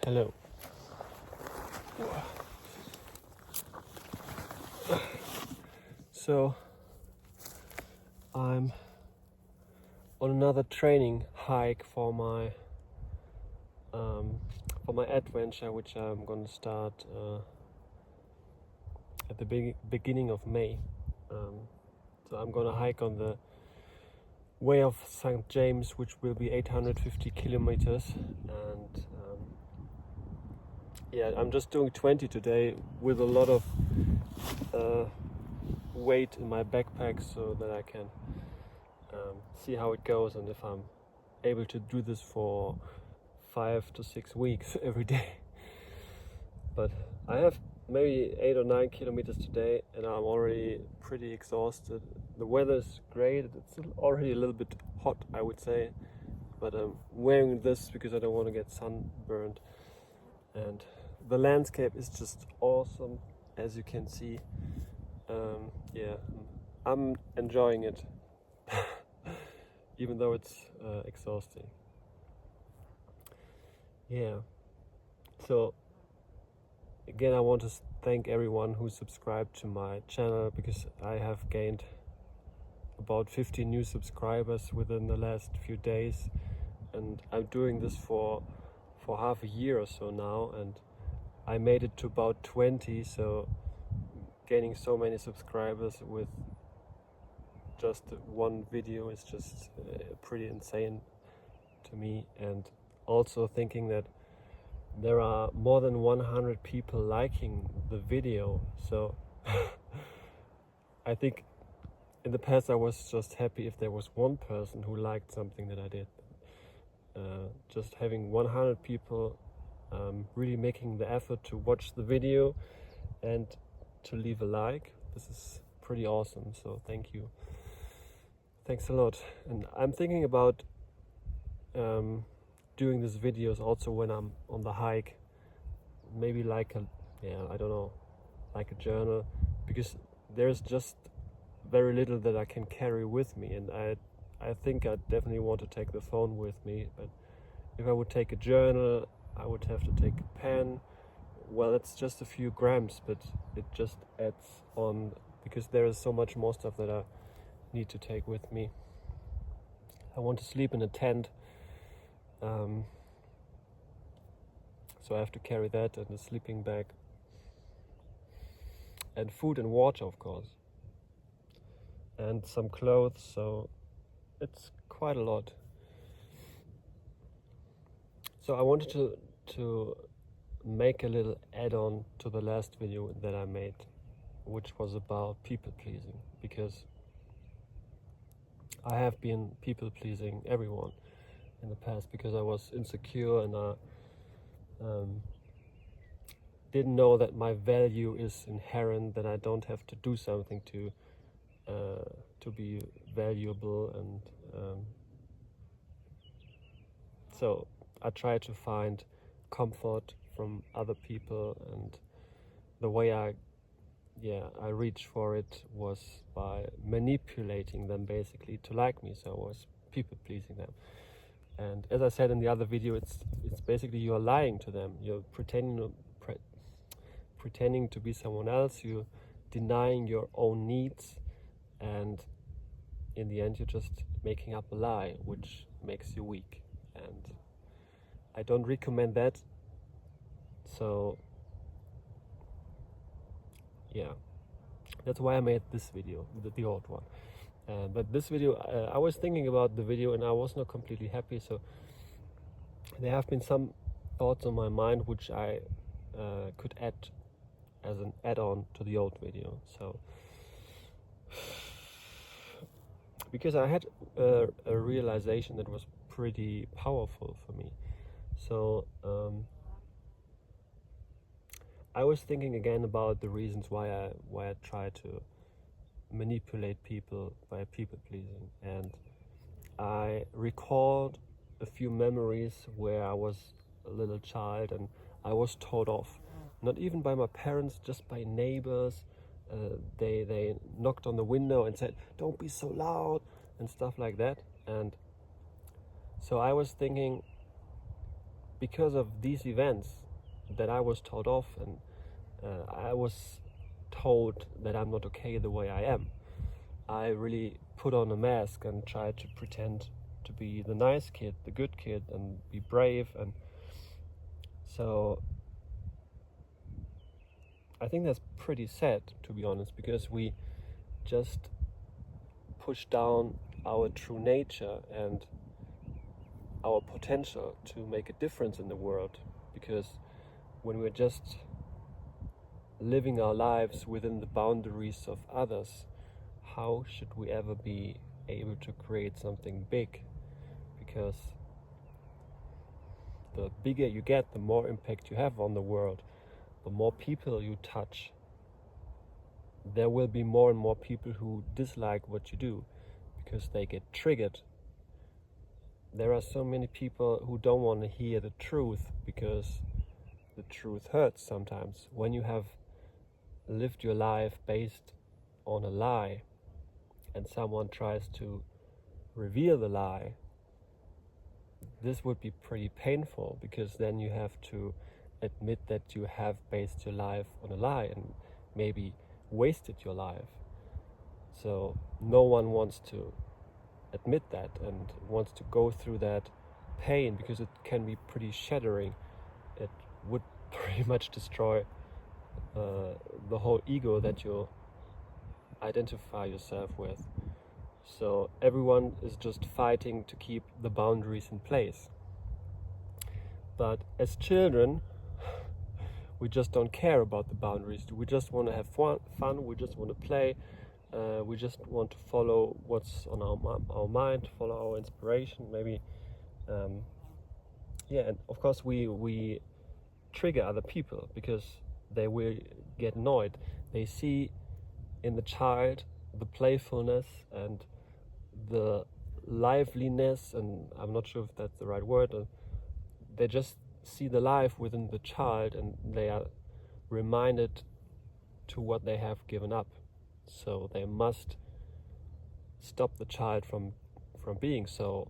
Hello. So I'm on another training hike for my adventure, which I'm gonna start at the beginning of May. So I'm gonna hike on the Way of St. James, which will be 850 kilometers, and I'm just doing 20 today with a lot of weight in my backpack, so that I can see how it goes and if I'm able to do this for 5 to 6 weeks every day. But I have maybe 8 or 9 kilometers today and I'm already pretty exhausted. The weather's great, it's already a little bit hot, I would say, but I'm wearing this because I don't want to get sunburned. And the landscape is just awesome, as you can see. I'm enjoying it, even though it's exhausting. So again, I want to thank everyone who subscribed to my channel, because I have gained about 50 new subscribers within the last few days, and I'm doing this for half a year or so now, and I made it to about 20, so gaining so many subscribers with just one video is just pretty insane to me. And also thinking that there are more than 100 people liking the video, so I think in the past I was just happy if there was one person who liked something that I did. Just having 100 people really making the effort to watch the video and to leave a like, this is pretty awesome, so thank you. Thanks a lot. And I'm thinking about doing these videos also when I'm on the hike, maybe like like a journal, because there's just very little that I can carry with me, and I think I definitely want to take the phone with me. But if I would take a journal, I would have to take a pen. Well, it's just a few grams, but it just adds on, because there is so much more stuff that I need to take with me. I want to sleep in a tent, so I have to carry that and a sleeping bag and food and water, of course, and some clothes, so it's quite a lot. So I wanted to make a little add-on to the last video that I made, which was about people pleasing, because I have been people pleasing everyone in the past, because I was insecure and I didn't know that my value is inherent, that I don't have to do something to be valuable, and so I tried to find comfort from other people, and the way I reached for it was by manipulating them basically to like me. So I was people pleasing them, and as I said in the other video, it's basically you're lying to them, you're pretending to be someone else, you're denying your own needs, and in the end you're just making up a lie which makes you weak, and I don't recommend that. So that's why I made this video, the old one. But this video, I was thinking about the video and I was not completely happy, so there have been some thoughts on my mind which I could add as an add-on to the old video. So because I had a realization that was pretty powerful for me, so I was thinking again about the reasons why I try to manipulate people by people pleasing, and I recalled a few memories where I was a little child and I was told off, not even by my parents, just by neighbors. They knocked on the window and said, "Don't be so loud," and stuff like that. And so I was thinking, because of these events that I was told off, and I was told that I'm not okay the way I am, I really put on a mask and tried to pretend to be the nice kid, the good kid, and be brave. And so I think that's pretty sad, to be honest, because we just push down our true nature and our potential to make a difference in the world. Because when we're just living our lives within the boundaries of others, how should we ever be able to create something big? Because the bigger you get, the more impact you have on the world, the more people you touch. There will be more and more people who dislike what you do because they get triggered. There are so many people who don't want to hear the truth because the truth hurts sometimes. When you have lived your life based on a lie and someone tries to reveal the lie, this would be pretty painful, because then you have to admit that you have based your life on a lie and maybe wasted your life. So no one wants to admit that and wants to go through that pain, because it can be pretty shattering. It would pretty much destroy the whole ego that you identify yourself with. So everyone is just fighting to keep the boundaries in place. But as children, we just don't care about the boundaries. We just want to have fun. We just want to play. We just want to follow what's on our mind, follow our inspiration. Maybe, and of course we trigger other people because they will get annoyed. They see in the child the playfulness and the liveliness, and I'm not sure if that's the right word. They just see the life within the child, and they are reminded to what they have given up. So they must stop the child from being so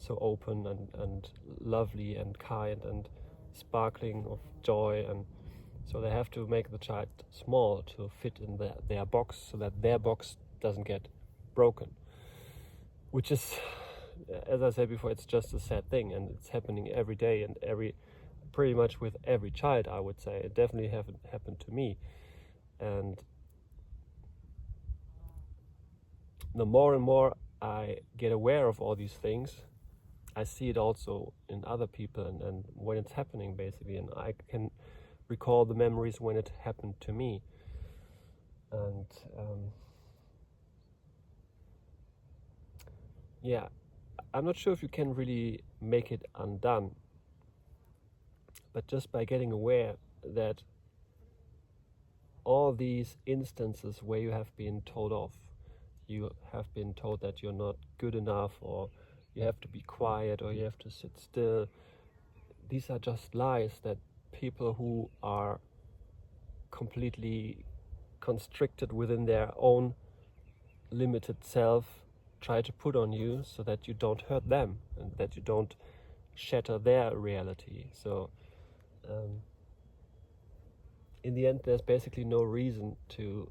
open and lovely and kind and sparkling of joy. And so they have to make the child small to fit in their box, so that their box doesn't get broken. Which is, as I said before, it's just a sad thing, and it's happening every day and pretty much with every child, I would say. It definitely happened to me. And the more and more I get aware of all these things, I see it also in other people and when it's happening, basically. And I can recall the memories when it happened to me. And I'm not sure if you can really make it undone, but just by getting aware that all these instances where you have been told off, you have been told that you're not good enough, or you have to be quiet, or you have to sit still, these are just lies that people who are completely constricted within their own limited self try to put on you, so that you don't hurt them and that you don't shatter their reality. So in the end, there's basically no reason to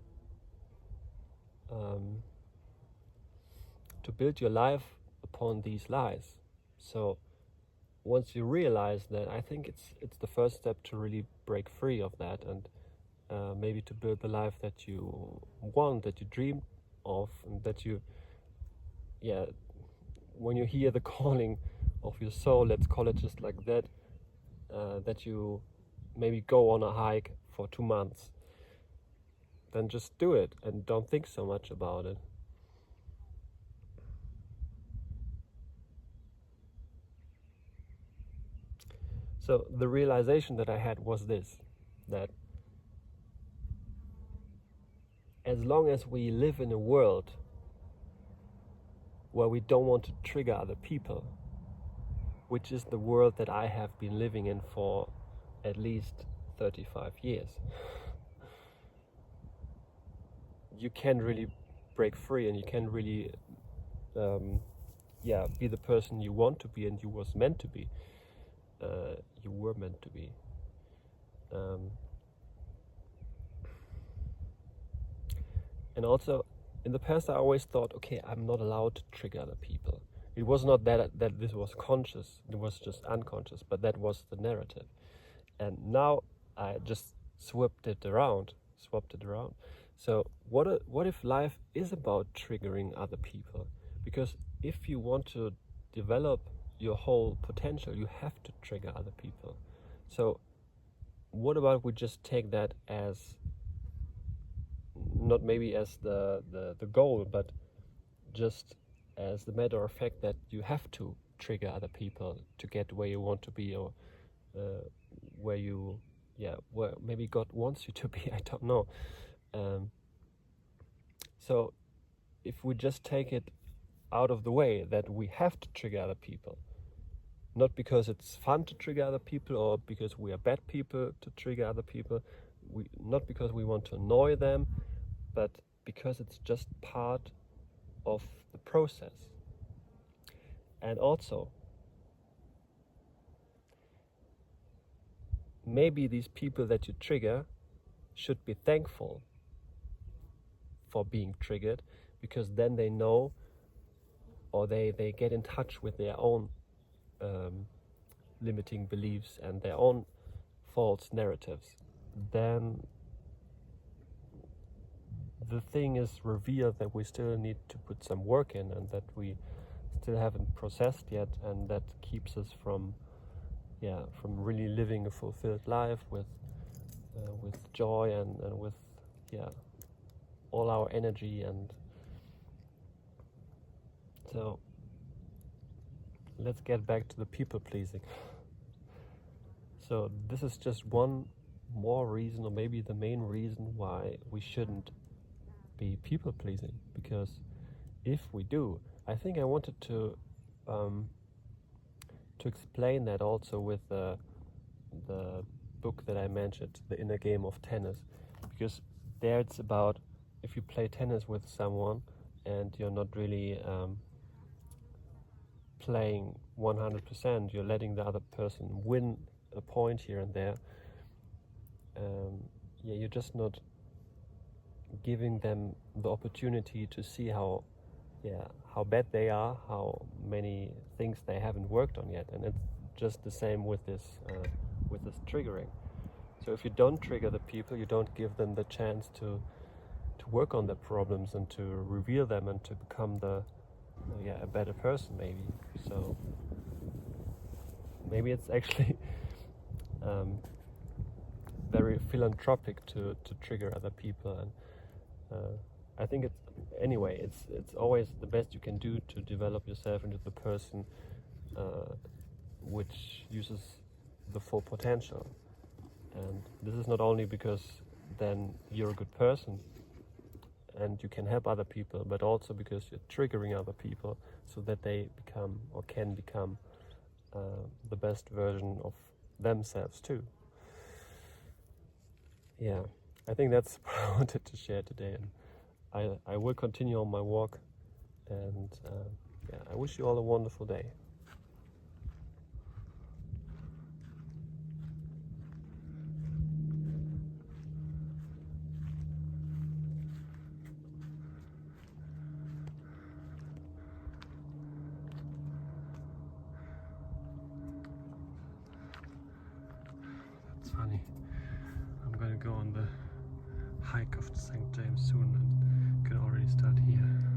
build your life upon these lies. So once you realize that, I think it's the first step to really break free of that, and maybe to build the life that you want, that you dream of, and that you, when you hear the calling of your soul, let's call it just like that, that you maybe go on a hike for 2 months, then just do it and don't think so much about it. So the realization that I had was this, that as long as we live in a world where we don't want to trigger other people, which is the world that I have been living in for at least 35 years, you can really break free, and you can really be the person you want to be and you was meant to be. you were meant to be. And also, in the past, I always thought, okay, I'm not allowed to trigger other people. It was not that this was conscious; it was just unconscious. But that was the narrative. And now I just swapped it around. So what if life is about triggering other people? Because if you want to develop your whole potential, you have to trigger other people. So what about we just take that as not maybe as the goal, but just as the matter of fact that you have to trigger other people to get where you want to be, or where you, where maybe God wants you to be. I don't know. So if we just take it out of the way that we have to trigger other people, not because it's fun to trigger other people or because we are bad people to trigger other people, not because we want to annoy them, but because it's just part of the process. And also, maybe these people that you trigger should be thankful for being triggered, because then they know, or they get in touch with their own limiting beliefs and their own false narratives. Then the thing is revealed that we still need to put some work in, and that we still haven't processed yet, and that keeps us from really living a fulfilled life with joy and with all our energy. And so let's get back to the people pleasing. So this is just one more reason, or maybe the main reason, why we shouldn't be people pleasing. Because if we do, I think I wanted to explain that also with the book that I mentioned, The Inner Game of Tennis. Because there it's about, if you play tennis with someone and you're not really playing 100%, you're letting the other person win a point here and there, you're just not giving them the opportunity to see how bad they are, how many things they haven't worked on yet. And it's just the same with this triggering. So if you don't trigger the people, you don't give them the chance to work on their problems and to reveal them and to become a better person, maybe. So maybe it's actually very philanthropic to trigger other people. And I think it's always the best you can do to develop yourself into the person which uses the full potential. And this is not only because then you're a good person and you can help other people, but also because you're triggering other people so that they become, or can become, the best version of themselves too. Yeah, I think that's what I wanted to share today. And I will continue on my walk, and I wish you all a wonderful day. It's funny, I'm gonna go on the hike of St. James soon and can already start here.